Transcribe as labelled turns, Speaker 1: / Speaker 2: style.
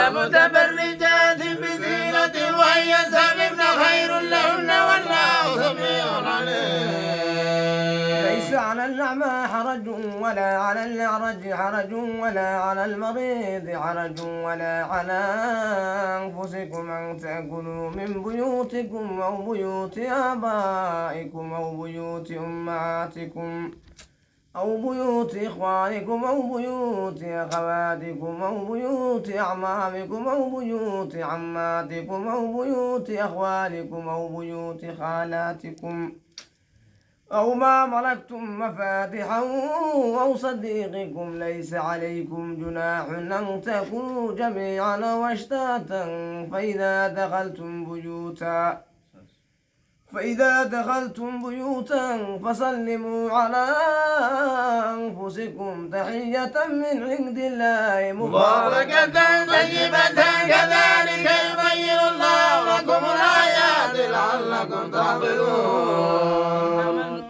Speaker 1: متبرجات بزينة وهي سببن خير لهن والله سميع عليم.
Speaker 2: ليس على الأعمى حرج ولا على الأعرج حرج ولا على المريض حرج ولا على أنفسكم أن تأكلوا من بيوتكم أو بيوت آبائكم أو بيوت أمهاتكم أو بيوت إخوانكم أو بيوت أخواتكم أو بيوت أعمامكم أو بيوت عماتكم أو بيوت أخوالكم أو بيوت خالاتكم أو ما ملكتم مفاتحه أو صديقكم. ليس عليكم جناح أن تأكلوا جميعا واشتاتا فإذا دخلتم بيوتا فسلموا على أنفسكم تحية من عند الله
Speaker 1: مباركة طيبة كذلك يبين الله لكم الآيات لعلكم تعقلون.